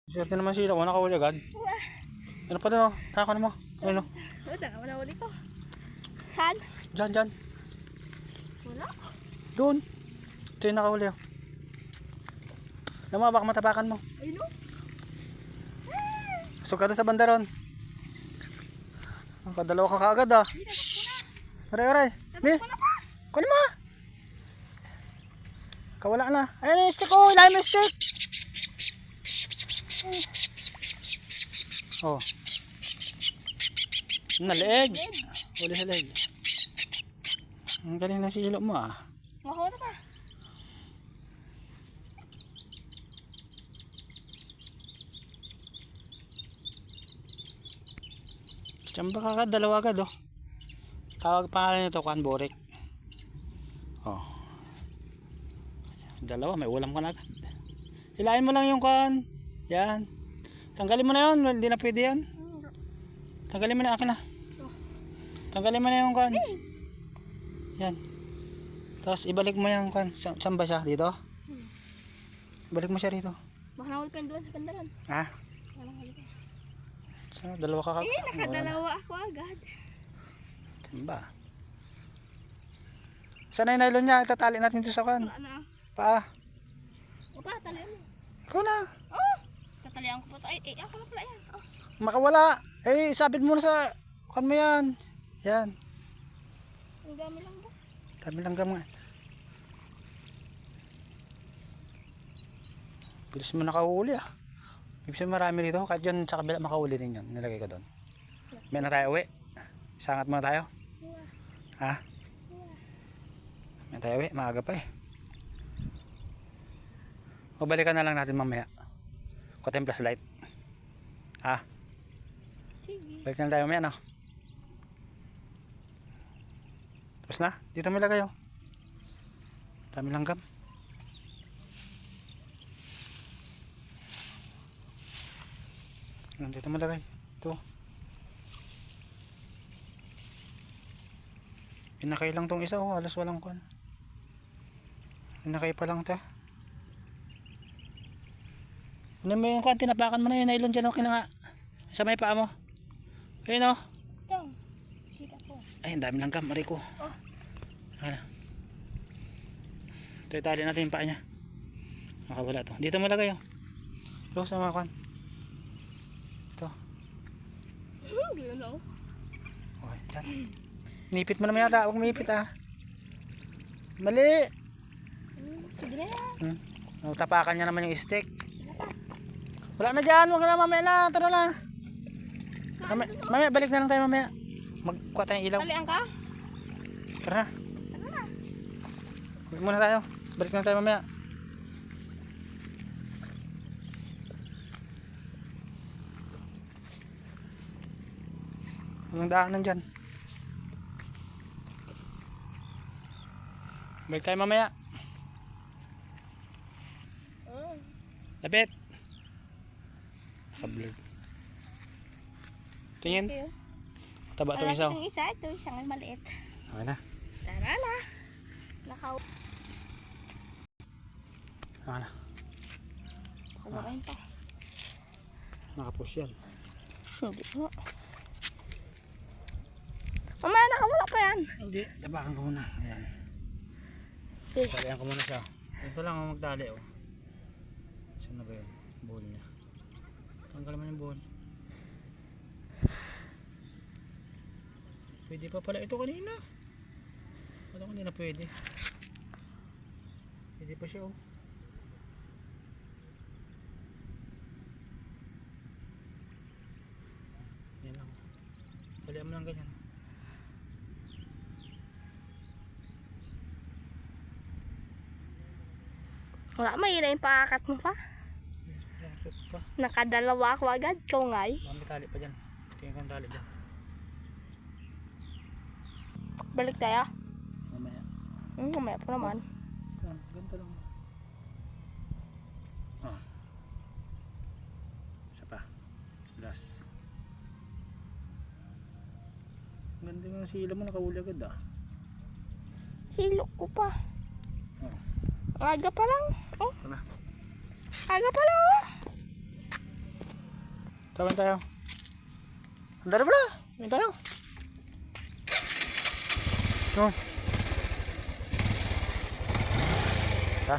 Swerte naman sila, wala nakahuli agad. Ano pa doon, kakakunin mo. Ayun o. Wala huli ko. Saan? Diyan. Wala. Doon. Ito yung nakahuli o. Alam mo, baka matapakan mo. Ayun o. Pasok ka doon sa banda ron. Dalawa ka kaagad ah. Aray. Ni. Kunin mo. Kawala na. Ayun yung stick oh. Ilahin mo yung stick. Oh. Naleeg. Uli sa leg. Ang galing na silo mo ah. Makuha na pa. Tsamba ka agad, dalawa agad oh. Tawag pangalan nito, Kuan Borik. Oh. Dalawa, may ulam ka na agad. Hilahin mo lang yung Kuan. Yan. Tanggalin mo na yun, hindi na pwede yan. Tanggalin mo na, akin na. Tanggalin mo na yung Kuan. Yan. Tapos ibalik mo yung Kuan. Saan ba siya? Dito? Ibalik mo siya rito. Baka nahuli pa doon sa pandaran. Ha? Dalawa ka agad. Nakadalawa ako agad. Samba. Saan na yung nylon niya? Itatali natin ito sa kan. Ano? Pa. Opa, talian mo. Ikaw na. Oh! Tatalian ko po ito. Ay, ako na pala yan. Oh. Makawala. Eh, sabit mo na sa kan mo yan. Yan. Ang dami lang ba? Dami langgam nga. Bilis mo nakahuli ah. Ibig sabihin marami rito. Kahit dyan sa kabila makahuli rin yun. Nilagay ko doon. May na tayo uwi. Sangat muna tayo. Ha? May tayo uwi. Maaga pa eh. O balikan na lang natin mamaya. Kotem plus light. Ha? Sige. Balik na tayo mamaya no? Tapos na? Dito may lagay oh. Dami langgam. Dito mo lagay. Ito. Pinakay lang tong isa oh. Alas walang kuan. Pinakay pa lang ta. Ano mo yung kuan? Tinapakan mo na yung nylon dyan. Okay na nga. Sa may paa mo. Ayun oh. Ito. Sita ko. Ay, ang dami langgam. Aray ko. Oh. Hala. Ito itali natin yung paa niya. Makawala to. Dito mo lagay oh. Ito sa mga kuan. Ito. Hindi na ako. Okay, yan. Nipit mo naman yata. Huwag maipit ah. Mali. Sige na yan. Tapakan niya naman yung stick. Wala na dyan. Huwag na mamaya na. Tara na. Mamaya balik na lang tayo mamaya. Magkuha tayong ilaw. Talian ka? Tara na. Balik muna tayo. Balik na tayo mamaya. Walang daanan dyan. Balik tayo mamaya. Lapit. Nakablog. Tingin. Taba itong isa. Itong isa. Ito isang maliit. Okay na. Tara na. Nakaw. Okay na. Sabakain pa. Nakapush yan. Hindi po. Mamaya nakawala pa yan. Hindi. Tabakan ko muna. Ayan. Eh. Talihan ko muna siya. Ito lang ang magdali oh. Saan na ba yun? Buhol niya. Tanggal naman yung buhol. Pwede pa pala ito kanina. Wala ko hindi na pwede. Pwede pa siya oh. Yan lang. Talihan mo lang ganyan. Wala, may na yung pakakat mo pa. Pa. Nakadalawa ako agad. Kungay. May tali pa dyan. Tingin ko ang tali dyan. Balik tayo. Mamaya. Mamaya pa naman. Ganito lang. Oh. Isa pa. Last. Ganda yung sila mo, nakahuli agad ah. Silok ko pa. Oh. Aga pa lang. Oh. Ito na. Aga pa lang oh. Tawin tayo. Andara pala. Tawin tayo. No. Ha?